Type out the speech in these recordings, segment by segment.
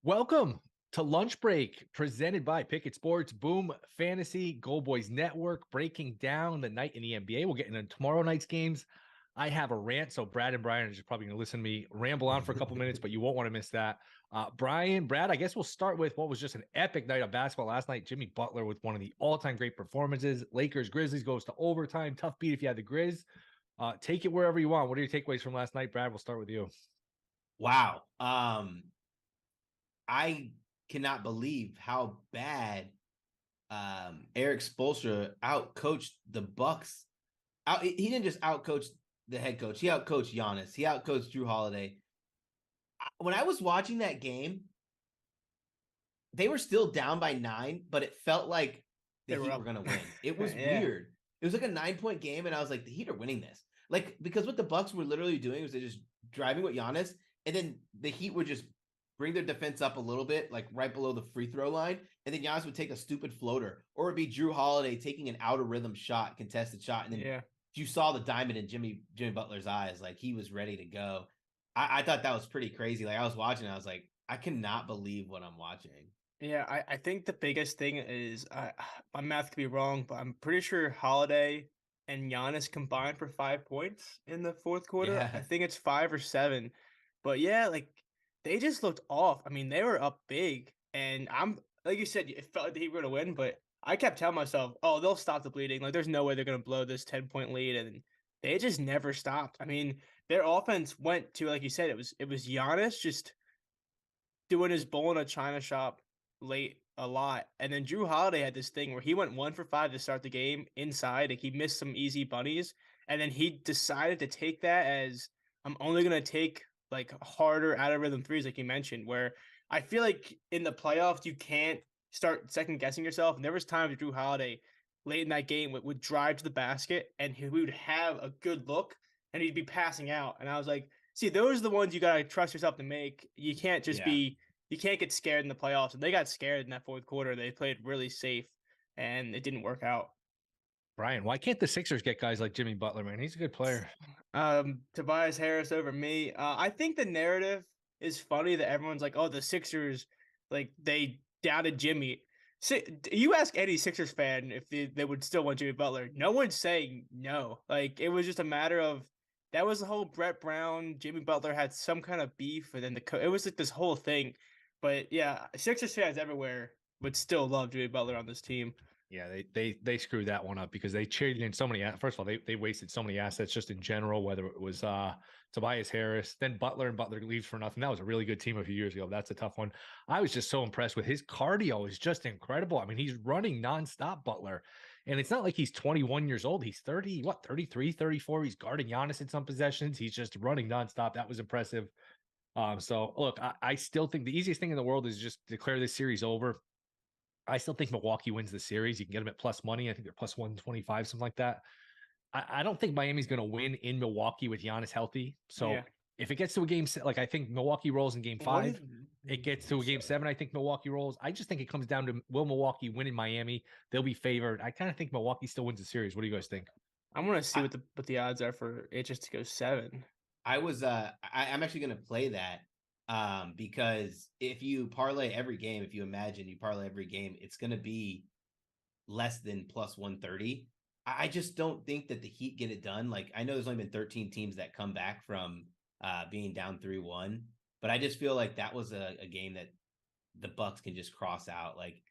Welcome to Lunch Break, presented by Pickett Sports, Boom Fantasy, Goldboys Network, breaking down the night in the NBA. We'll get into tomorrow night's games. I have a rant, so Brad and Brian are just probably going to listen to me ramble on for a couple minutes, but you won't want to miss that. Brad, I guess we'll start with what was just an epic night of basketball last night. Jimmy Butler with one of the all-time great performances. Lakers, Grizzlies goes to overtime. Tough beat if you had the Grizz. Take it wherever you want. What are your takeaways from last night, Brad? We'll start with you. Wow. I cannot believe how bad Eric Spoelstra outcoached the Bucks. He didn't just outcoach the head coach. He outcoached Giannis. He outcoached Drew Holiday. When I was watching that game, they were still down by 9, but it felt like the Heat were going to win. It was weird. It was like a 9-point game, and I was like, the Heat are winning this. Like, because what the Bucks were literally doing was they just driving with Giannis, and then the Heat would just bring their defense up a little bit, like right below the free throw line, and then Giannis would take a stupid floater, or it'd be Drew Holiday taking an out of rhythm shot, contested shot, and then you saw the diamond in Jimmy Butler's eyes, like he was ready to go. I thought that was pretty crazy. Like I was watching, I was like, I cannot believe what I'm watching. Yeah, I think the biggest thing is my math could be wrong, but I'm pretty sure Holiday and Giannis combined for 5 points in the fourth quarter. Yeah. I think it's 5 or 7. But yeah, like they just looked off. I mean, they were up big, and I'm like you said, it felt like they were gonna win, but I kept telling myself, oh, they'll stop the bleeding. Like there's no way they're gonna blow this 10-point lead, and they just never stopped. I mean, their offense went to, like you said, it was Giannis just doing his bull in a china shop late a lot. And then Drew Holiday had this thing where he went 1 for 5 to start the game inside. Like he missed some easy bunnies. And then he decided to take that as I'm only going to take like harder out of rhythm threes, like you mentioned, where I feel like in the playoffs, you can't start second guessing yourself. And there was times Drew Holiday late in that game would drive to the basket and he would have a good look and he'd be passing out. And I was like, see, those are the ones you got to trust yourself to make. You can't just be you can't get scared in the playoffs. And they got scared in that fourth quarter. They played really safe, and it didn't work out. Brian, why can't the Sixers get guys like Jimmy Butler, man? He's a good player. Tobias Harris over me. I think the narrative is funny that everyone's like, oh, the Sixers, like, they doubted Jimmy. You ask any Sixers fan if they would still want Jimmy Butler. No one's saying no. Like, it was just a matter of that was the whole Brett Brown, Jimmy Butler had some kind of beef, and then it was like this whole thing. But yeah, Sixers fans everywhere would still love Jimmy Butler on this team. Yeah, they screwed that one up because they traded in so many. First of all, they wasted so many assets just in general. Whether it was Tobias Harris, then Butler, and Butler leaves for nothing. That was a really good team a few years ago. That's a tough one. I was just so impressed with his cardio. Is just incredible. I mean, he's running nonstop, Butler, and it's not like he's 21 years old. He's 30, 33, 34. He's guarding Giannis in some possessions. He's just running nonstop. That was impressive. So look, I still think the easiest thing in the world is just declare this series over. I still think Milwaukee wins the series. You can get them at plus money. I think they're plus 125, something like that. I don't think Miami's going to win in Milwaukee with Giannis healthy. So if it gets to a game, like I think Milwaukee rolls in game 5, it gets to a game 7. I think Milwaukee rolls. I just think it comes down to will Milwaukee win in Miami? They'll be favored. I kind of think Milwaukee still wins the series. What do you guys think? I want to see what the odds are for it just to go 7. I'm actually going to play that because if you parlay every game, if you imagine you parlay every game, it's going to be less than plus 130. I just don't think that the Heat get it done. Like I know there's only been 13 teams that come back from being down 3-1, but I just feel like that was a game that the Bucks can just cross out. Like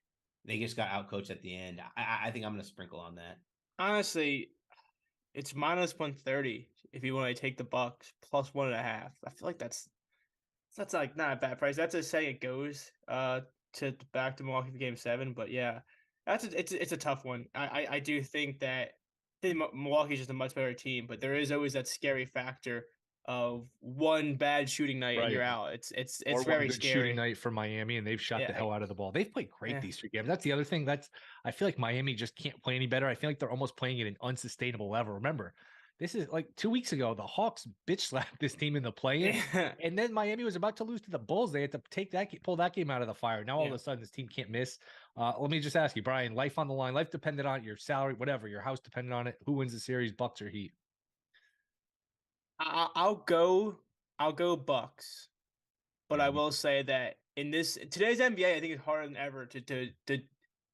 they just got outcoached at the end. I think I'm going to sprinkle on that. Honestly, it's minus 130 if you want to take the Bucks plus 1.5. I feel like that's like not a bad price. That's a say it goes to back to Milwaukee for game 7. But yeah, it's a tough one. I do think that Milwaukee's just a much better team, but there is always that scary factor of one bad shooting night and you're out. It's very scary. Shooting night for Miami, and they've shot the hell out of the ball. They've played great these 3 games. That's the other thing. I feel like Miami just can't play any better. I feel like they're almost playing at an unsustainable level. Remember, this is like 2 weeks ago. The Hawks bitch slapped this team in the play-in, and then Miami was about to lose to the Bulls. They had to pull that game out of the fire. Now all of a sudden, this team can't miss. Let me just ask you, Brian. Life on the line, life dependent on your salary, whatever. Your house dependent on it. Who wins the series, Bucks or Heat? I'll go Bucks, but I will say that in today's NBA, I think it's harder than ever to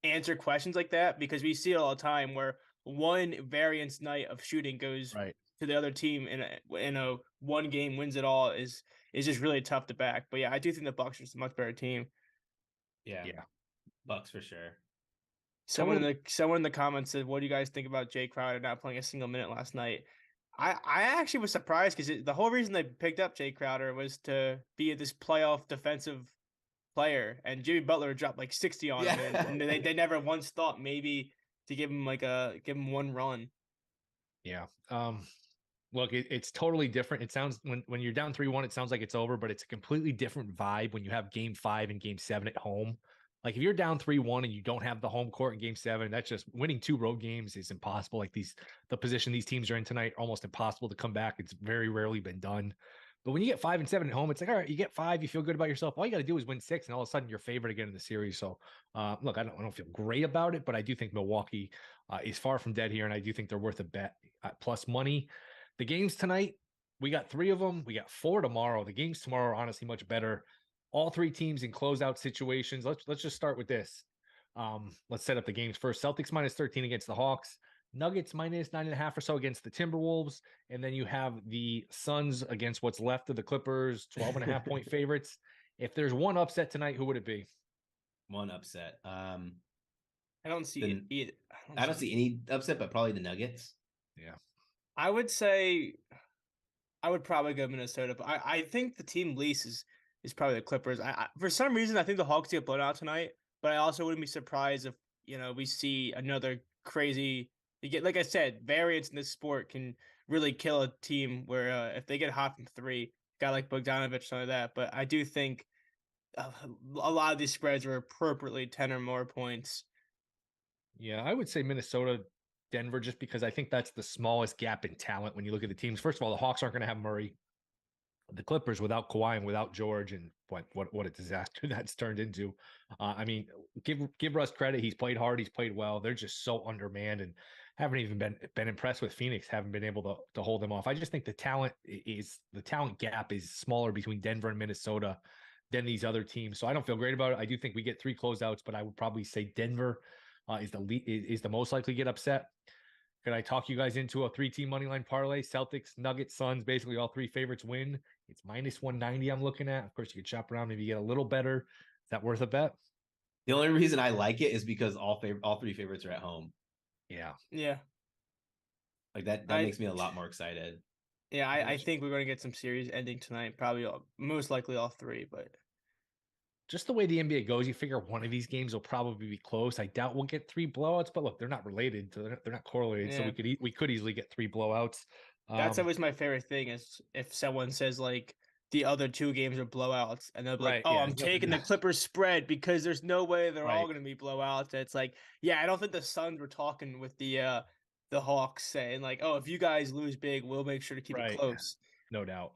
answer questions like that because we see it all the time where one variance night of shooting goes Right. to the other team in a one game wins it all is just really tough to back. But yeah, I do think the Bucks are just a much better team. Yeah. Yeah. Bucks for sure. Someone in the comments said, "What do you guys think about Jay Crowder not playing a single minute last night?" I actually was surprised because the whole reason they picked up Jay Crowder was to be this playoff defensive player, and Jimmy Butler dropped like 60 on him, and they never once thought maybe to give him one run. Yeah. Look, it's totally different. It sounds when you're down 3-1, it sounds like it's over, but it's a completely different vibe when you have game 5 and game 7 at home. Like if you're down 3-1 and you don't have the home court in game 7, that's just winning 2 road games is impossible. Like the position these teams are in tonight, almost impossible to come back. It's very rarely been done. But when you get 5 and 7 at home, it's like, all right, you get 5, you feel good about yourself. All you got to do is win 6, and all of a sudden you're favored again in the series. So, look, I don't feel great about it, but I do think Milwaukee is far from dead here, and I do think they're worth a bet plus money. The games tonight, we got 3 of them. We got 4 tomorrow. The games tomorrow are honestly much better. All 3 teams in closeout situations. Let's just start with this. Let's set up the games first. Celtics minus 13 against the Hawks. Nuggets minus 9.5 or so against the Timberwolves. And then you have the Suns against what's left of the Clippers, 12.5 point favorites. If there's one upset tonight, who would it be? One upset. I don't see it. I don't see any upset, but probably the Nuggets. Yeah. I would say I would probably go Minnesota, but I think the team least is probably the Clippers. For some reason I think the Hawks get blown out tonight, but I also wouldn't be surprised if we see another crazy. Like I said, variance in this sport can really kill a team. Where if they get hot from 3, guy like Bogdanovich, something like that. But I do think a lot of these spreads are appropriately 10 or more points. Yeah, I would say Minnesota, Denver, just because I think that's the smallest gap in talent when you look at the teams. First of all, the Hawks aren't going to have Murray. The Clippers without Kawhi and without George, and what a disaster that's turned into. I mean, give Russ credit. He's played hard. He's played well. They're just so undermanned and haven't even been impressed with Phoenix. Haven't been able to hold them off. I just think the talent gap is smaller between Denver and Minnesota than these other teams. So I don't feel great about it. I do think we get 3 closeouts, but I would probably say Denver is the most likely to get upset. Could I talk you guys into a 3-team money line parlay? Celtics, Nuggets, Suns, basically all 3 favorites win. It's minus 190 I'm looking at. Of course, you could shop around, maybe get a little better. Is that worth a bet? The only reason I like it is because all 3 favorites are at home. Yeah. Yeah. Like that makes me a lot more excited. Yeah, I think we're going to get some series ending tonight. Probably most likely all 3, but just the way the NBA goes, you figure one of these games will probably be close. I doubt we'll get 3 blowouts, but look, they're not related, so they're not correlated. Yeah. So we could easily get 3 blowouts. That's always my favorite thing is if someone says like the other 2 games are blowouts, and they'll be like, "Oh, yeah, I'm taking the Clippers spread because there's no way they're all going to be blowouts." And it's like, yeah, I don't think the Suns were talking with the Hawks saying like, "Oh, if you guys lose big, we'll make sure to keep it close." No doubt.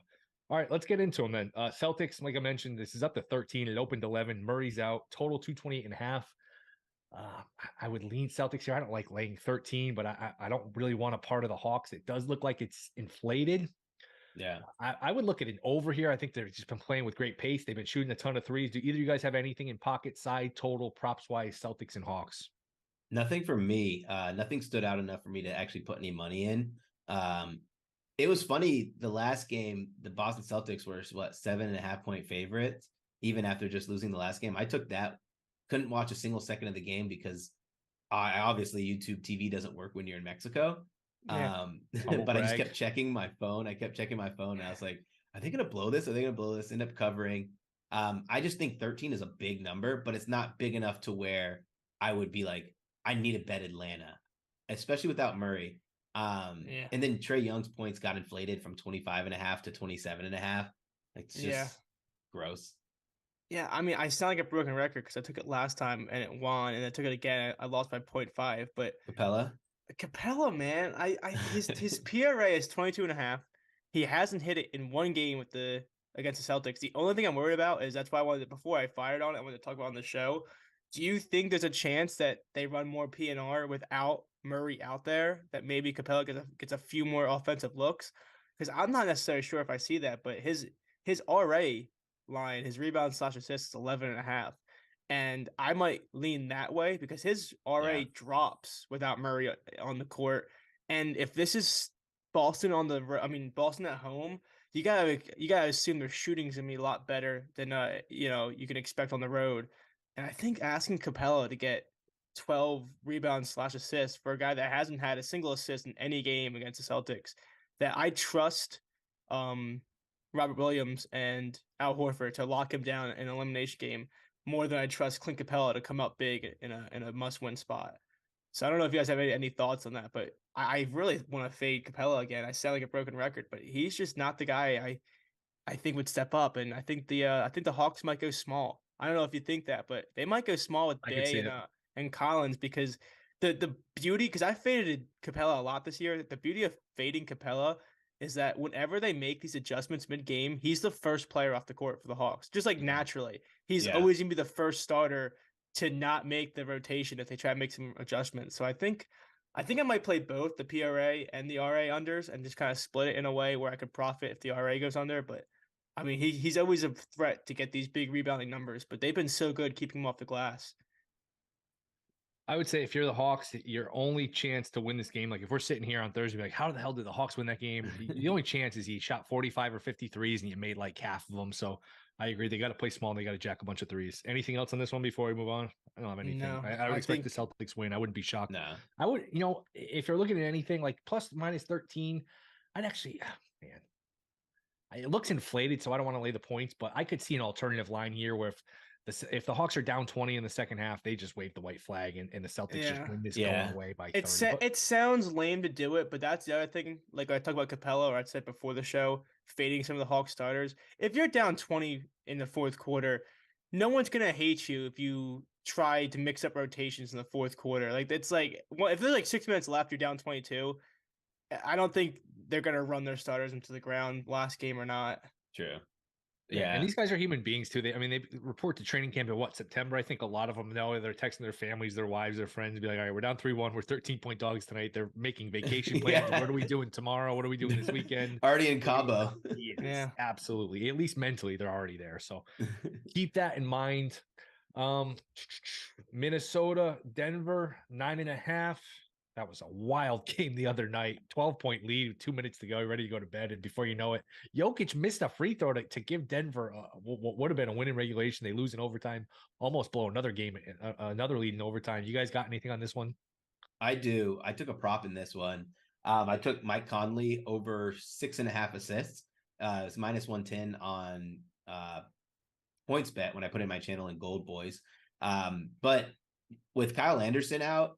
All right, let's get into them then. Celtics, like I mentioned, this is up to 13. It opened 11. Murray's out. Total 228.5. I would lean Celtics here. I don't like laying 13, but I don't really want a part of the Hawks. It does look like it's inflated. Yeah. I would look at an over here. I think they've just been playing with great pace. They've been shooting a ton of threes. Do either of you guys have anything in pocket, side, total, props wise, Celtics and Hawks? Nothing for me. Nothing stood out enough for me to actually put any money in. It was funny. The last game, the Boston Celtics were 7.5 point favorites, even after just losing the last game. I took that. Couldn't watch a single second of the game because obviously YouTube TV doesn't work when you're in Mexico. Yeah. But I just kept checking my phone. And I was like, are they going to blow this? Are they going to blow this? End up covering. I just think 13 is a big number, but it's not big enough to where I would be like, I need to bet Atlanta, especially without Murray. And then Trae Young's points got inflated from 25.5 to 27.5. It's just gross. Yeah, I mean, I sound like a broken record because I took it last time and it won, and I took it again. I lost by 0.5. But Capella, man, his PRA is 22.5. He hasn't hit it in one game against the Celtics. The only thing I'm worried about is that's why I wanted before I fired on it, I wanted to talk about on the show. Do you think there's a chance that they run more PNR without Murray out there? That maybe Capella gets a few more offensive looks? Because I'm not necessarily sure if I see that, but his RA line, his rebound slash assists is 11.5. And I might lean that way because his RA drops without Murray on the court. And if this is Boston Boston at home, you gotta assume their shooting's gonna be a lot better than you can expect on the road. And I think asking Capella to get 12 rebounds slash assists for a guy that hasn't had a single assist in any game against the Celtics, that I trust Robert Williams and Al Horford to lock him down in an elimination game more than I trust Clint Capella to come out big in a must-win spot. So I don't know if you guys have any thoughts on that, but I really want to fade Capella again. I sound like a broken record, but he's just not the guy I think would step up, and I think the Hawks might go small. I don't know if you think that, but they might go small with Bay and Collins because the beauty, because I faded Capella a lot this year. The beauty of fading Capella is that whenever they make these adjustments mid-game, he's the first player off the court for the Hawks. Just like naturally. He's always going to be the first starter to not make the rotation if they try to make some adjustments. So I think I might play both the PRA and the RA unders and just kind of split it in a way where I could profit if the RA goes under. But I mean, he's always a threat to get these big rebounding numbers, but they've been so good keeping him off the glass. I would say if you're the Hawks, your only chance to win this game, like if we're sitting here on Thursday, like, how the hell did the Hawks win that game? The only chance is he shot 45 or 53s and you made like half of them. So I agree. They got to play small and they got to jack a bunch of threes. Anything else on this one before we move on? I don't have anything. No, I would expect the Celtics win. I wouldn't be shocked. No. I would, if you're looking at anything like plus minus 13, I'd actually, man, it looks inflated, so I don't want to lay the points, but I could see an alternative line here where if the Hawks are down 20 in the second half, they just wave the white flag and the Celtics just win this going away by 30. It sounds lame to do it, but that's the other thing. Like I talked about Capella, or I said before the show, fading some of the Hawks starters. If you're down 20 in the fourth quarter, no one's gonna hate you if you try to mix up rotations in the fourth quarter. Like it's like if there's like 6 minutes left, you're down 22. I don't think they're gonna run their starters into the ground last game or not. True. Yeah, and these guys are human beings too. They report to training camp in September. I think a lot of them know they're texting their families, their wives, their friends, be like, all right, we're down 3-1. We're 13-point dogs tonight. They're making vacation plans. What are we doing tomorrow? What are we doing this weekend? Already in Cabo. Yes, absolutely. At least mentally, they're already there. So keep that in mind. Minnesota, Denver, 9.5. That was a wild game the other night. 12-point lead, 2 minutes to go, ready to go to bed. And before you know it, Jokic missed a free throw to give Denver what would have been a win in regulation. They lose in overtime, almost blow another game, another lead in overtime. You guys got anything on this one? I do. I took a prop in this one. I took Mike Conley over 6.5 assists. It's minus 110 on points bet when I put in my channel in Goldboys. But with Kyle Anderson out,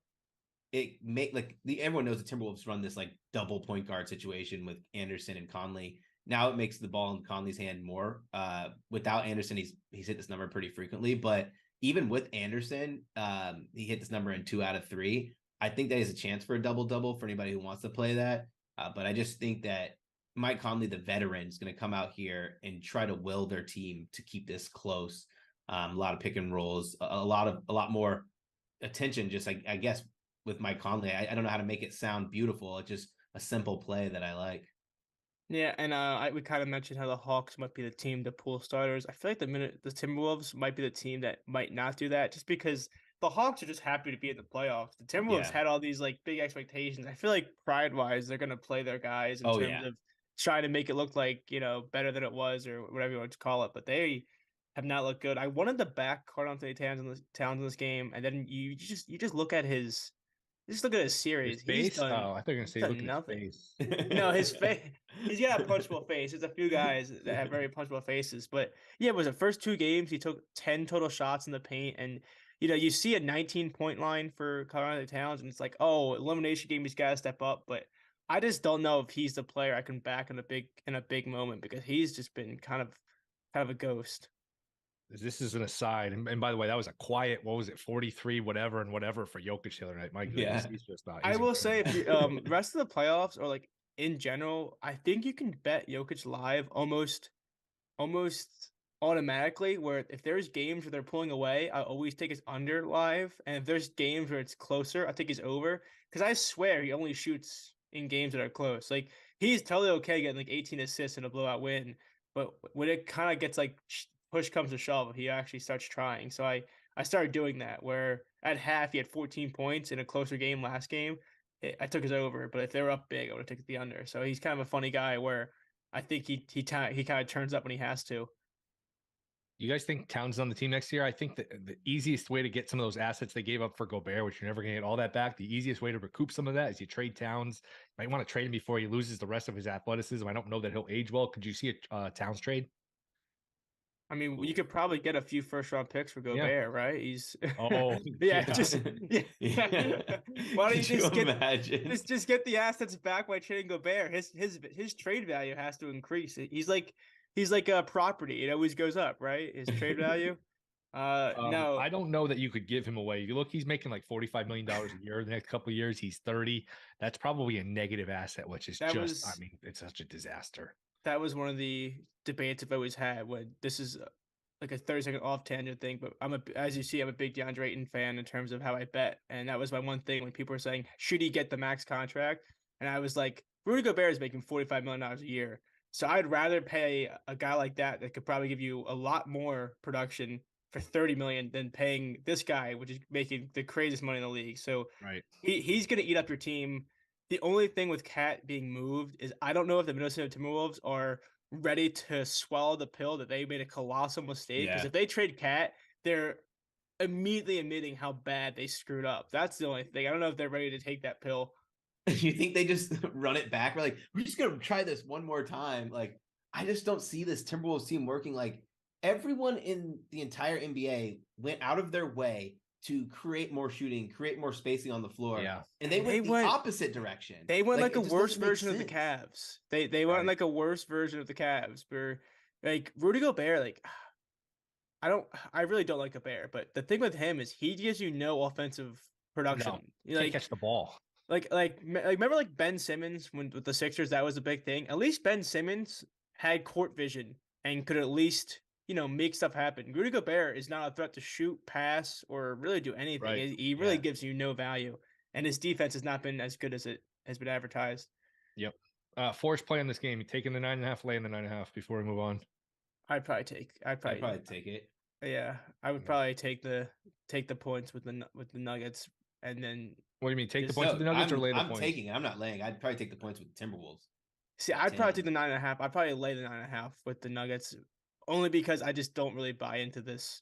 everyone knows the Timberwolves run this like double point guard situation with Anderson and Conley. Now it makes the ball in Conley's hand more. Without Anderson, he's hit this number pretty frequently, but even with Anderson, he hit this number in 2 out of 3. I think that is a chance for a double-double for anybody who wants to play that. But I just think that Mike Conley, the veteran, is going to come out here and try to will their team to keep this close. A lot of pick and rolls, a lot more attention. Just I guess with Mike Conley, I don't know how to make it sound beautiful. It's just a simple play that I like. Yeah, and we kind of mentioned how the Hawks might be the team to pull starters. I feel like the Timberwolves might be the team that might not do that, just because the Hawks are just happy to be in the playoffs. The Timberwolves had all these like big expectations. I feel like pride-wise, they're gonna play their guys in terms of trying to make it look like better than it was or whatever you want to call it. But they have not looked good. I wanted to back Karl-Anthony Towns in this game, and then you just look at his. Just look at his series. He's done, I thought you were going to say look nothing. At his face. No, his face. He's got a punchable face. There's a few guys that have very punchable faces. But yeah, it was the first 2 games. He took 10 total shots in the paint. And, you see a 19-point line for Karl-Anthony Towns. And it's like, oh, elimination game, he's got to step up. But I just don't know if he's the player I can back in a big moment because he's just been kind of a ghost. This is an aside, and by the way, that was a quiet. What was it, 43, whatever, and whatever for Jokic the other night. My goodness, he's just not. I will say, if you, rest of the playoffs or like in general, I think you can bet Jokic live almost automatically. Where if there's games where they're pulling away, I always take his under live, and if there's games where it's closer, I take his over because I swear he only shoots in games that are close. Like he's totally okay getting like 18 assists in a blowout win, but when it kind of gets like push comes to shove, he actually starts trying. So I started doing that where at half he had 14 points in a closer game last game. I took his over, but if they were up big, I would have taken the under. So he's kind of a funny guy where I think he kind of turns up when he has to. You guys think Towns is on the team next year? I think that the easiest way to get some of those assets they gave up for Gobert, which you're never going to get all that back, the easiest way to recoup some of that is you trade Towns. You might want to trade him before he loses the rest of his athleticism. I don't know that he'll age well. Could you see a Towns trade? I mean, you could probably get a few first-round picks for Gobert, right? He's Oh, yeah, yeah. just yeah. Why don't you just imagine? just get the assets back by trading Gobert? His trade value has to increase. He's like a property. It always goes up, right? His trade value. No, I don't know that you could give him away. You look, he's making like $45 million a year the next couple of years. He's 30. That's probably a negative asset, which is I mean, it's such a disaster. That was one of the debates I've always had. When this is like a 30-second off tangent thing, but as you see, I'm a big DeAndre Ayton fan in terms of how I bet, and that was my one thing when people were saying, should he get the max contract? And I was like, Rudy Gobert is making $45 million a year, so I'd rather pay a guy like that could probably give you a lot more production for $30 million than paying this guy, which is making the craziest money in the league. So right, he's gonna eat up your team. The only thing with Cat being moved is I don't know if the Minnesota Timberwolves are ready to swallow the pill that they made a colossal mistake. Because if they trade Cat, they're immediately admitting how bad they screwed up. That's the only thing. I don't know if they're ready to take that pill. You think they just run it back? We're just gonna try this one more time. Like, I just don't see this Timberwolves team working. Like, everyone in the entire NBA went out of their way to create more shooting, create more spacing on the floor. Yeah. And they went the opposite direction. They went like a worse version of the Cavs. They went like a worse version of the Cavs where like Rudy Gobert, like I really don't like Gobert, but the thing with him is he gives you no offensive production. No, can't catch the ball. Like remember like Ben Simmons with the Sixers, that was a big thing. At least Ben Simmons had court vision and could at least make stuff happen. Rudy Gobert is not a threat to shoot, pass, or really do anything. Right. He really gives you no value, and his defense has not been as good as it has been advertised. Yep. Forrest play in this game. You taking the 9.5, laying the 9.5 before we move on. I'd probably take it. Yeah, I would probably take the points with the Nuggets, and then. What do you mean? Take the points with the Nuggets or lay the points? I'm taking it. I'm not laying. I'd probably take the points with the Timberwolves. See, I'd probably take the 9.5. I'd probably lay the 9.5 with the Nuggets. Only because I just don't really buy into this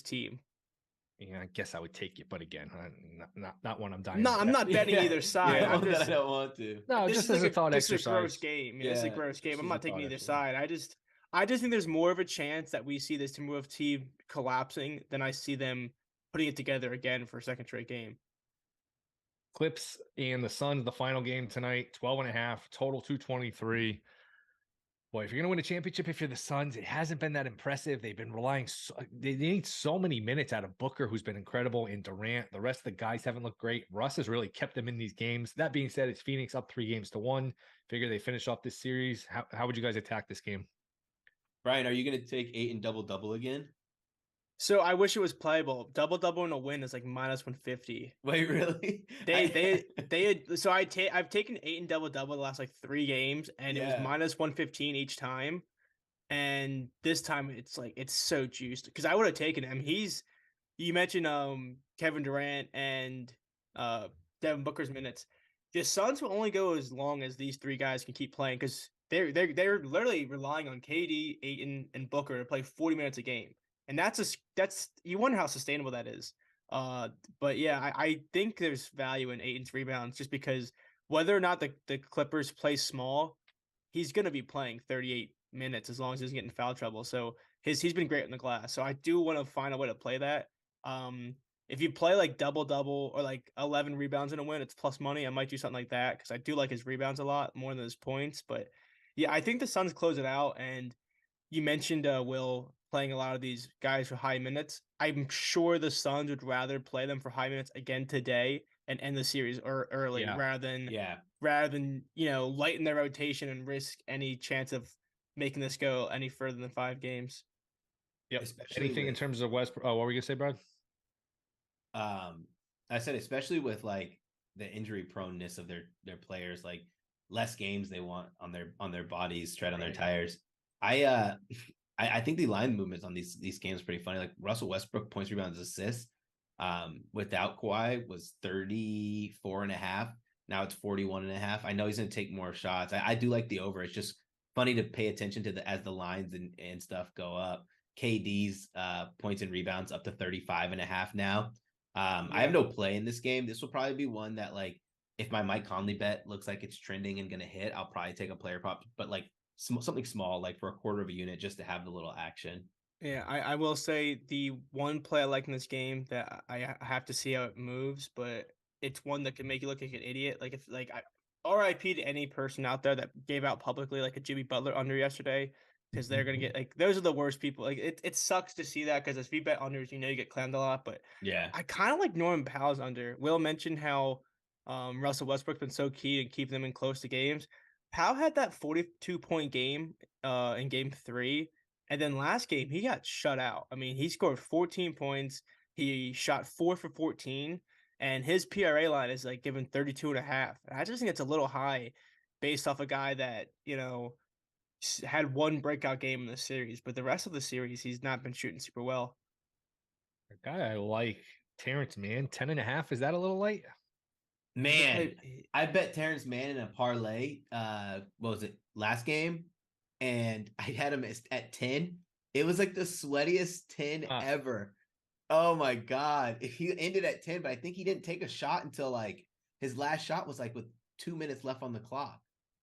team. Yeah, I guess I would take it, but again, not one I'm dying. No, I'm not betting either side. I don't want to. No, just as a thought exercise. It's a gross game. Yeah, it's a gross game. I'm not taking either side. I just think there's more of a chance that we see this Timberwolves team collapsing than I see them putting it together again for a second straight game. Clips and the Suns, the final game tonight, 12.5, total 223. Boy, if you're going to win a championship, if you're the Suns, it hasn't been that impressive. They've been relying, they need so many minutes out of Booker, who's been incredible, and Durant. The rest of the guys haven't looked great. Russ has really kept them in these games. That being said, it's Phoenix up 3-1. Figure they finish off this series. How would you guys attack this game? Brian, are you going to take Ayton double-double again? So I wish it was playable. Double-double in a win is like -150. Wait, really? I've taken Ayton double-double the last like 3 games, and it was -115 each time. And this time it's so juiced because I would have taken him. You mentioned Kevin Durant and Devin Booker's minutes. The Suns will only go as long as these 3 guys can keep playing because they're literally relying on KD, Ayton, and Booker to play 40 minutes a game. And that's you wonder how sustainable that is. But yeah, I think there's value in Ayton's rebounds just because whether or not the Clippers play small, he's going to be playing 38 minutes as long as he doesn't get in foul trouble. So he's been great in the glass. So I do want to find a way to play that. If you play like double-double or like 11 rebounds in a win, it's plus money. I might do something like that because I do like his rebounds a lot more than his points. But yeah, I think the Suns close it out. And you mentioned Will playing a lot of these guys for high minutes. I'm sure the Suns would rather play them for high minutes again today and end the series early rather than lighten their rotation and risk any chance of making this go any further than 5 games. Yep. Anything in terms of Westbrook? Oh, what were you gonna say, Brad? I said especially with like the injury proneness of their players, like less games they want on their bodies, tread on their tires. I think the line movements on these games are pretty funny. Like Russell Westbrook points, rebounds, assists. Without Kawhi was 34.5. Now it's 41.5. I know he's gonna take more shots. I do like the over. It's just funny to pay attention to as the lines and stuff go up. KD's points and rebounds up to 35.5 now. I have no play in this game. This will probably be one that, like, if my Mike Conley bet looks like it's trending and gonna hit, I'll probably take a player prop, but like something small, like for a quarter of a unit, just to have the little action. Yeah, I will say the one play I like in this game that I have to see how it moves, but it's one that can make you look like an idiot. Like if like RIP to any person out there that gave out publicly like a Jimmy Butler under yesterday, because they're gonna get like those are the worst people. Like it sucks to see that because as we bet unders, you know you get clowned a lot. But Yeah, I kind of like Norman Powell's under. Will mentioned how Russell Westbrook's been so key to keep them in close to games. Powell had that 42-point game in game 3. And then last game, he got shut out. I mean, he scored 14 points. He shot 4 for 14. And his PRA line is like given 32.5. I just think it's a little high based off a guy that, you know, had one breakout game in the series. But the rest of the series, he's not been shooting super well. A guy I like, Terrence Mann, 10.5. Is that a little light? man, I bet Terrence Mann in a parlay. What was it, last game? And I had him at 10. It was like the sweatiest 10 ever. Oh my God. He ended at 10, but I think he didn't take a shot until like his last shot was like with 2 minutes left on the clock.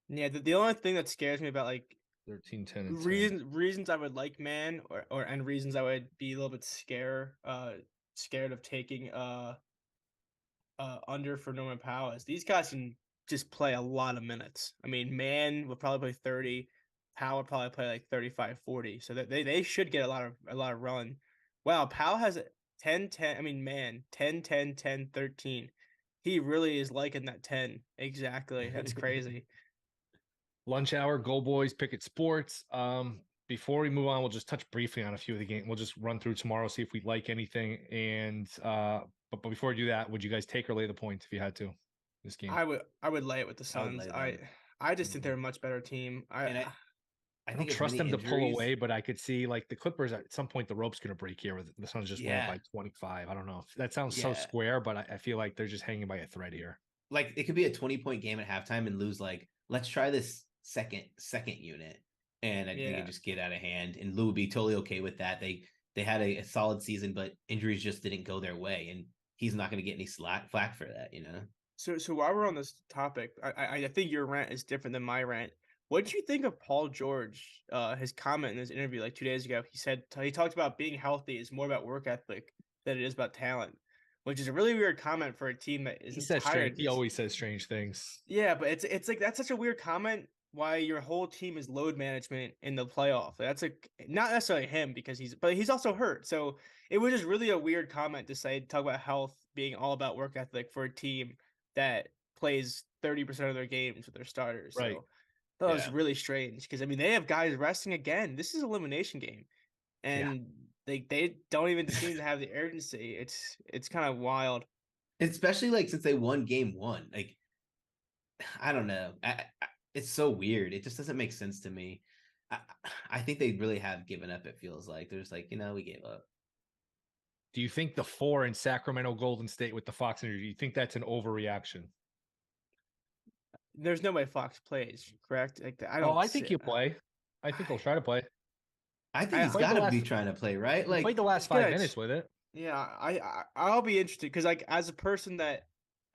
Yeah, the only thing that scares me about like 13, 10, and 10. reasons I would like man or and reasons I would be a little bit scared of taking under for Norman Powell is these guys can just play a lot of minutes. I mean, Man would probably play 30. Powell would probably play like 35, 40. So that they should get a lot of run. Wow, Powell has 10, 10. I mean, Man, 10, 10, 10, 13. He really is liking that 10. Exactly. That's crazy. Lunch hour, Goldboys, Picket Sports. Before we move on, we'll just touch briefly on a few of the games. We'll just run through tomorrow, see if we like anything. And but before we do that, would you guys take or lay the points if you had to this game? I would lay it with the Suns. I just think they're a much better team. I don't trust them to pull away, but I could see like the Clippers at some point the rope's going to break here with the Suns just went by 25. I don't know if that sounds so square, but I feel like they're just hanging by a thread here. Like it could be a 20-point game at halftime and lose like, let's try this second unit. And I think it just get out of hand. And Lou would be totally okay with that. They had a solid season, but injuries just didn't go their way. And he's not going to get any flack for that, you know? So while we're on this topic, I think your rant is different than my rant. What did you think of Paul George? His comment in his interview like 2 days ago, he talked about being healthy is more about work ethic than it is about talent, which is a really weird comment for a team that is tired. He always says strange things. Yeah, but it's like that's such a weird comment. Why your whole team is load management in the playoff? That's not necessarily him because he's also hurt. So it was just really a weird comment to talk about health being all about work ethic for a team that plays 30% of their games with their starters. Right. So that was really strange because I mean they have guys resting again. This is an elimination game, and they don't even seem to have the urgency. It's kind of wild, especially like since they won game 1. Like I don't know, it's so weird. It just doesn't make sense to me. I think they really have given up. It feels like they're just like, we gave up. Do you think the 4 in Sacramento, Golden State with the Fox energy? Do you think that's an overreaction? There's no way Fox plays, correct? Like I think he'll play. I think he'll try to play. I think he's got to be trying to play, right? Like played the last 5 minutes with it. Yeah, I'll be interested because like as a person that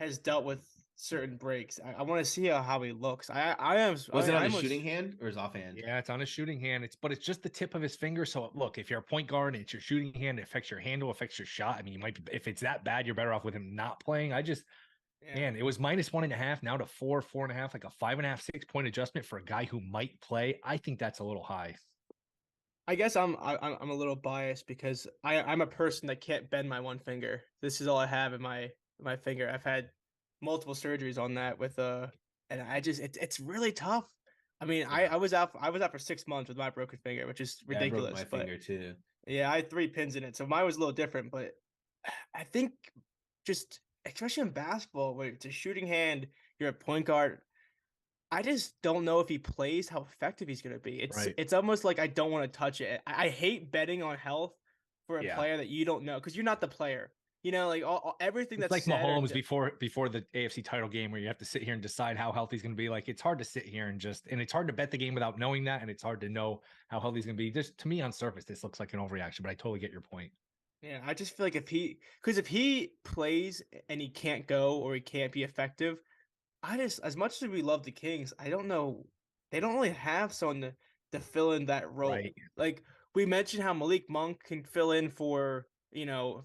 has dealt with certain breaks, I want to see how he looks. Was it on his shooting hand or his offhand? Yeah, it's on his shooting hand. But it's just the tip of his finger. So look, if you're a point guard and it's your shooting hand, it affects your handle, affects your shot. I mean, you might be, if it's that bad, you're better off with him not playing. Man, it was -1.5 now to 4, 4.5, like a 5.5, 6-point adjustment for a guy who might play. I think that's a little high. I guess I'm a little biased because I'm a person that can't bend my one finger. This is all I have in my finger. I've had multiple surgeries on that and it's really tough. I mean, I was out for 6 months with my broken finger, which is ridiculous. I broke my finger too. Yeah, I had 3 pins in it, so mine was a little different. But I think just especially in basketball, where it's a shooting hand, you're a point guard. I just don't know if he plays how effective he's gonna be. Right. It's almost like I don't want to touch it. I hate betting on health for a Yeah. player that you don't know because you're not the player. You know, like everything It's that's like said Mahomes before the AFC title game where you have to sit here and decide how healthy he's going to be. Like it's hard to sit here and it's hard to bet the game without knowing that, and it's hard to know how healthy he's going to be. Just to me on surface, this looks like an overreaction, but I totally get your point. Yeah, I just feel like if he plays and he can't go or he can't be effective, I just as much as we love the Kings, I don't know, they don't really have someone to fill in that role. Right. Like we mentioned how Malik Monk can fill in for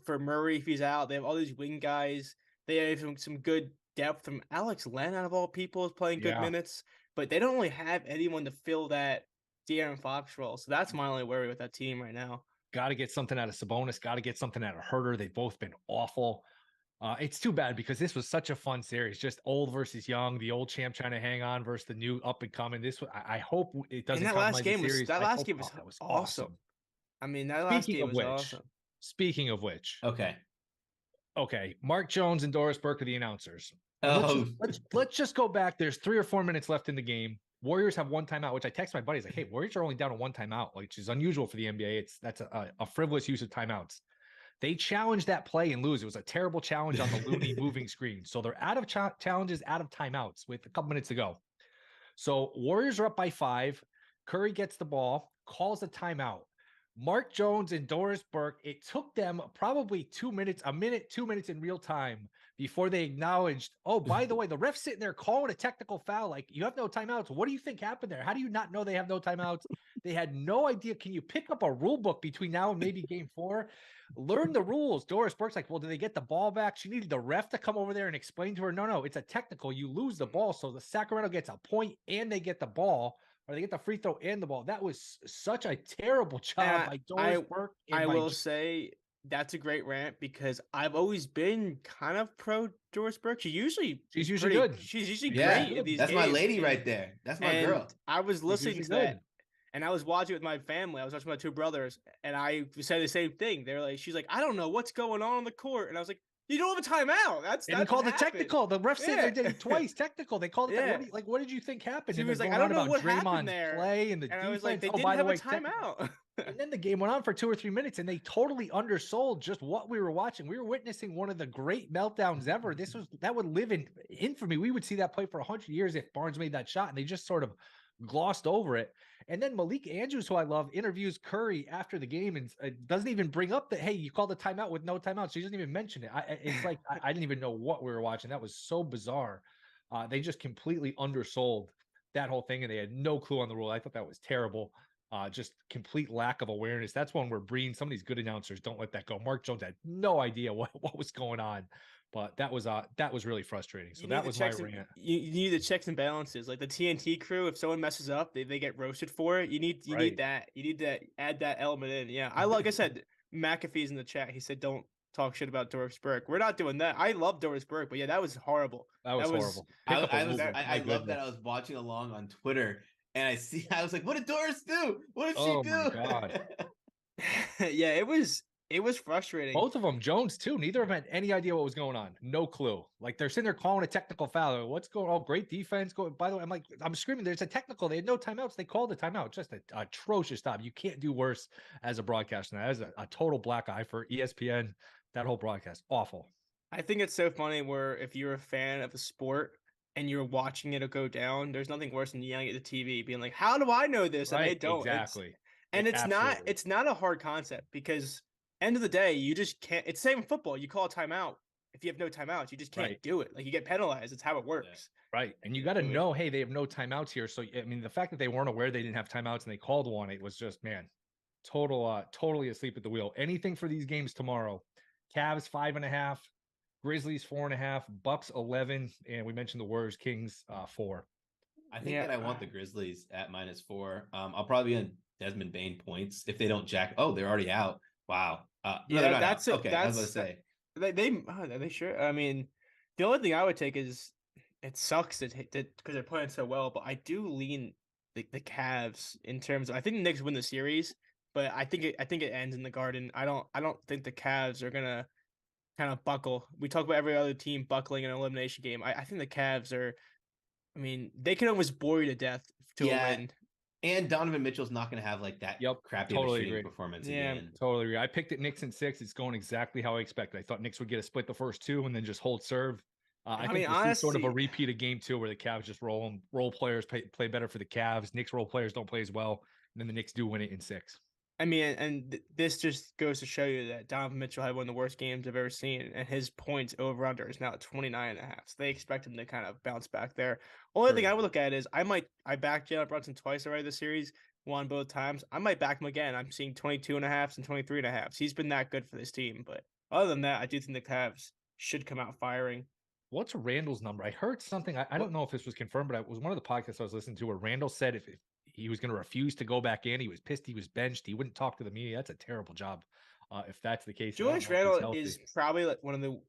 for Murray if he's out. They have all these wing guys. They have some good depth from Alex Len out of all people is playing good Yeah. minutes, but they don't really have anyone to fill that De'Aaron Fox role. So that's my only worry with that team right now. Got to get something out of Sabonis. Got to get something out of Herter. They've both been awful. It's too bad because this was such a fun series. Just old versus young, the old champ trying to hang on versus the new up and coming. I hope it doesn't And that compromise last the game was series. that last game That was awesome. awesome. I mean, that last game was awesome. Speaking of which, Okay. Mark Jones and Doris Burke are the announcers. Oh, Let's just go back. There's 3 or 4 minutes left in the game. Warriors have one timeout, which I text my buddies like, "Hey, Warriors are only down to one timeout, which is unusual for the NBA. That's a frivolous use of timeouts." They challenged that play and lose. It was a terrible challenge on the Looney moving screen. So they're out of challenges, out of timeouts with a couple minutes to go. So Warriors are up by 5. Curry gets the ball, calls a timeout. Mark Jones and Doris Burke, it took them probably 2 minutes, 2 minutes in real time before they acknowledged, oh, by the way, the ref's sitting there calling a technical foul. Like, you have no timeouts. What do you think happened there? How do you not know they have no timeouts? They had no idea. Can you pick up a rule book between now and maybe game 4? Learn the rules. Doris Burke's like, well, do they get the ball back? She needed the ref to come over there and explain to her, no, it's a technical. You lose the ball. So the Sacramento gets a point and they get the ball. Or they get the free throw and the ball. That was such a terrible job by Doris Burke. I will say that's a great rant because I've always been kind of pro Doris Burke. She's usually good. She's usually yeah, great at these that's games. my lady right there. That's my girl. I was listening to that, and I was watching it with my family. I was watching my 2 brothers, and I said the same thing. They're like, she's like, I don't know what's going on the court, and I was like, you don't have a timeout. That's called it technical. The ref said they did it twice. Technical. They called it. Yeah. What did you think happened? She was like, I don't know what happened there. Play and the and defense. I was like, they didn't have a timeout. And then the game went on for 2 or 3 minutes, and they totally undersold just what we were watching. We were witnessing one of the great meltdowns ever. That would live in infamy. We would see that play for 100 years if Barnes made that shot, and they just sort of glossed over it. And then Malik Andrews, who I love, interviews Curry after the game and doesn't even bring up that, hey, you called a timeout with no timeout. So he doesn't even mention it. It's like, I didn't even know what we were watching. That was so bizarre. They just completely undersold that whole thing, and they had no clue on the rule. I thought that was terrible. Just complete lack of awareness. That's one where some of these good announcers don't let that go. Mark Jones had no idea what was going on. But that was really frustrating. So that was my rant. You need the checks and balances. Like the TNT crew, if someone messes up, they get roasted for it. You need that. You need to add that element in. Yeah. Like I said, McAfee's in the chat. He said, don't talk shit about Doris Burke. We're not doing that. I love Doris Burke, but yeah, that was horrible. That was horrible. I love that I was watching along on Twitter and I was like, what did Doris do? What did she do? Oh my God. Yeah, it was frustrating. Both of them, Jones too. Neither of them had any idea what was going on. No clue. Like they're sitting there calling a technical foul. What's going on? Great defense. By the way, I'm screaming. There's a technical. They had no timeouts. They called a timeout. Just an atrocious stop. You can't do worse as a broadcaster. That is a total black eye for ESPN. That whole broadcast, awful. I think it's so funny where if you're a fan of a sport and you're watching it go down, there's nothing worse than yelling at the TV, being like, "How do I know this?" And they don't. Exactly. It's not a hard concept because end of the day, you just can't. It's the same in football. You call a timeout. If you have no timeouts, you just can't do it. Like you get penalized. It's how it works. Right. And you got to know, hey, they have no timeouts here. So, I mean, the fact that they weren't aware they didn't have timeouts and they called one, it was just, man, totally asleep at the wheel. Anything for these games tomorrow. Cavs 5.5, Grizzlies 4.5, Bucks 11, and we mentioned the Warriors Kings 4. I think that I want the Grizzlies at -4. I'll probably be on Desmond Bane points if they don't jack. Oh, they're already out. Wow. Yeah, that's it. Okay, I was gonna say they sure. I mean, the only thing I would take is it sucks that because they're playing so well, but I do lean the Cavs in terms of I think the Knicks win the series. But I think it ends in the Garden. I don't think the Cavs are gonna kind of buckle. We talk about every other team buckling in an elimination game. I think the Cavs are I mean, they can almost bore you to death to a win. And Donovan Mitchell's not going to have like that crappy of a shooting performance again. Totally agree. I picked it Knicks in 6. It's going exactly how I expected. I thought Knicks would get a split the first 2 and then just hold serve. I think this is sort of a repeat of game 2 where the Cavs just role players play better for the Cavs. Knicks role players don't play as well. And then the Knicks do win it in 6. I mean, and this just goes to show you that Donovan Mitchell had one of the worst games I've ever seen, and his points over under is now at 29.5. So they expect him to kind of bounce back there. Only thing I would look at is I backed Jalen Brunson twice already this series, won both times. I might back him again. I'm seeing 22.5 and 23.5. He's been that good for this team. But other than that, I do think the Cavs should come out firing. What's Randall's number? I heard something. I don't know if this was confirmed, but it was one of the podcasts I was listening to where Randall said if he was going to refuse to go back in, he was pissed he was benched. He wouldn't talk to the media. That's a terrible job. If that's the case, Julius Randle is probably like one of the.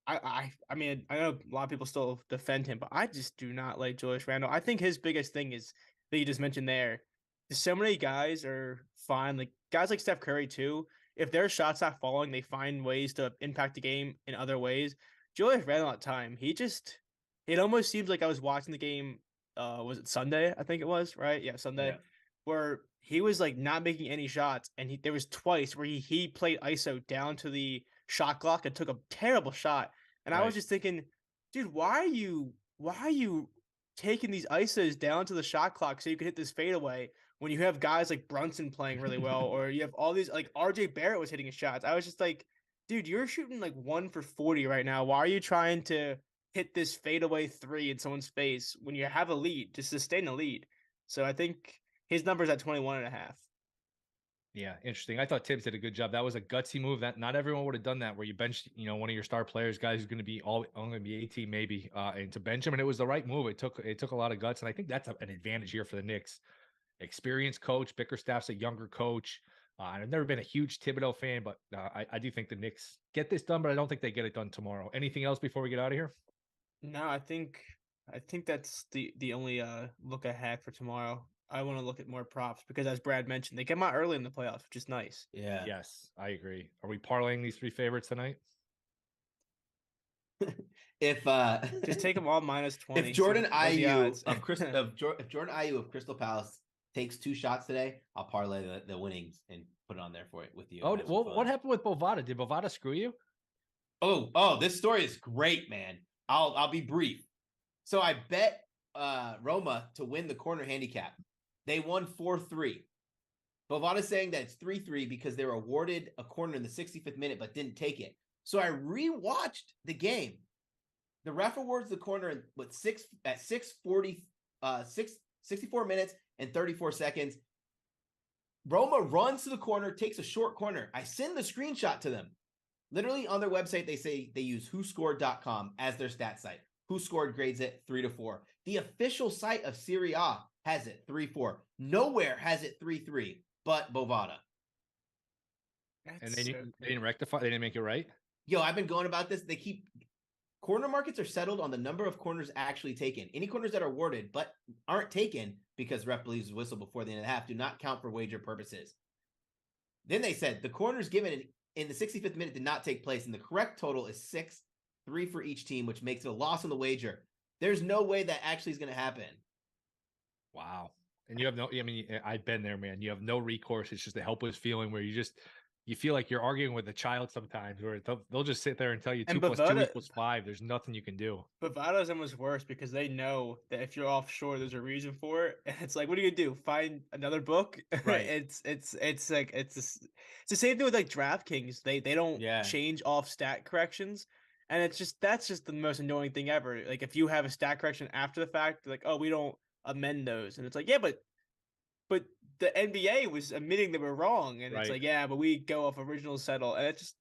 I mean, I know a lot of people still defend him, but I just do not like Julius Randle. I think his biggest thing is that you just mentioned there. So many guys are fine, like guys like Steph Curry too. If their shots not falling, they find ways to impact the game in other ways. Julius Randle at time, it almost seems like I was watching the game. Was it Sunday? I think it was, right? Yeah, Sunday, yeah. Where he was like not making any shots, and there was twice where he played ISO down to the shot clock and took a terrible shot. And I was just thinking, dude, why are you taking these ISOs down to the shot clock so you can hit this fadeaway when you have guys like Brunson playing really well, or you have all these like RJ Barrett was hitting his shots. I was just like, dude, you're shooting like 1 for 40 right now. Why are you trying to hit this fadeaway 3 in someone's face when you have a lead to sustain a lead? So I think his number's at 21.5. Yeah, interesting. I thought Tibbs did a good job. That was a gutsy move. That not everyone would have done that, where you benched, one of your star players, guys who's going to be only going to be 18 maybe, and to bench him, and it was the right move. It took a lot of guts, and I think that's an advantage here for the Knicks. Experienced coach, Bickerstaff's a younger coach. I've never been a huge Thibodeau fan, but I do think the Knicks get this done, but I don't think they get it done tomorrow. Anything else before we get out of here? No, I think that's the only look I had for tomorrow. I want to look at more props because, as Brad mentioned, they came out early in the playoffs, which is nice. Yeah. Yes, I agree. Are we parlaying these 3 favorites tonight? If just take them all minus 20. If Jordan Ayew if Jordan Ayew of Crystal Palace takes 2 shots today, I'll parlay the winnings and put it on there for it with you. Oh, well, what happened with Bovada? Did Bovada screw you? Oh, this story is great, man. I'll be brief. So I bet Roma to win the corner handicap. They won 4-3. Bovada's saying that it's 3-3 because they were awarded a corner in the 65th minute but didn't take it. So I rewatched the game. The ref awards the corner with 64 minutes and 34 seconds. Roma runs to the corner, takes a short corner. I send the screenshot to them. Literally on their website, they say they use whoscored.com as their stat site. Who Scored grades it 3-4. The official site of Serie A has it 3-4. Nowhere has it 3-3, but Bovada. And they didn't rectify. They didn't make it right. Yo, I've been going about this. They keep corner markets are settled on the number of corners actually taken. Any corners that are awarded but aren't taken because ref believes the whistle before the end of the half do not count for wager purposes. Then they said the corners given in the 65th minute did not take place, and the correct total is 6, 3 for each team, which makes it a loss on the wager. There's no way that actually is going to happen. Wow. And you have I've been there, man. You have no recourse. It's just a helpless feeling where you feel like you're arguing with a child sometimes, where they'll just sit there and tell you 2 + 2 = 5. There's nothing you can do. Bovada's almost worse because they know that if you're offshore, there's a reason for it. And it's like, what are you gonna do? Find another book? Right. It's the same thing with like DraftKings. They don't change off stat corrections. And that's just the most annoying thing ever. Like if you have a stat correction after the fact, like, oh, we don't amend those. And it's like, yeah, but the NBA was admitting they were wrong. And it's like, yeah, but we go off original settle. And it's just,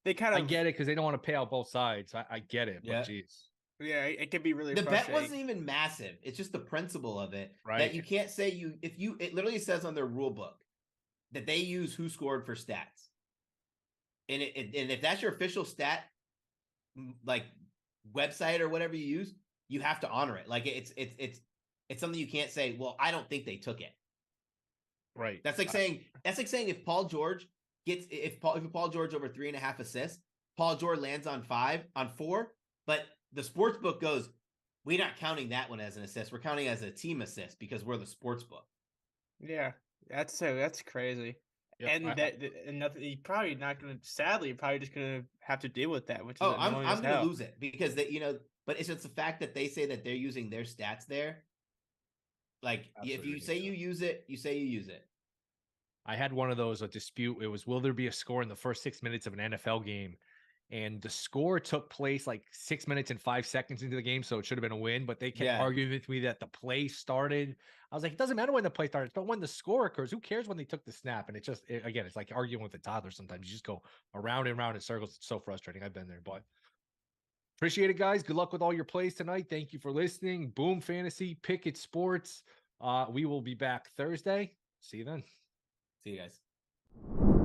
they kind of. I get it because they don't want to pay out both sides. I get it. But geez. Yeah, it can be really The bet wasn't even massive. It's just the principle of it. Right. That you can't say it literally says on their rule book that they use Who Scored for stats. And and if that's your official stat, like website or whatever you use, you have to honor it. Like it's something you can't say, well, I don't think they took it. Right. That's like saying if Paul George if Paul George over 3.5 assists, Paul George lands on 4, but the sports book goes, we're not counting that one as an assist. We're counting as a team assist because we're the sports book. Yeah, that's crazy. Yep, And nothing. You're probably not gonna. Sadly, you're probably just gonna have to deal with that, which is Oh, annoying I'm as gonna hell. lose it because they, but it's just the fact that they say that they're using their stats there. Like if Absolutely you say you use it, you say you use it. I had one of those, a dispute. It was, will there be a score in the first 6 minutes of an NFL game? And the score took place like 6 minutes and 5 seconds into the game, so it should have been a win. But they kept arguing with me that the play started. I was like, it doesn't matter when the play started, but when the score occurs, who cares when they took the snap? And again, it's like arguing with a toddler sometimes. You just go around and around in circles. It's so frustrating. I've been there, but appreciate it, guys. Good luck with all your plays tonight. Thank you for listening. Boom Fantasy, Pick It Sports. We will be back Thursday. See you then. See you guys.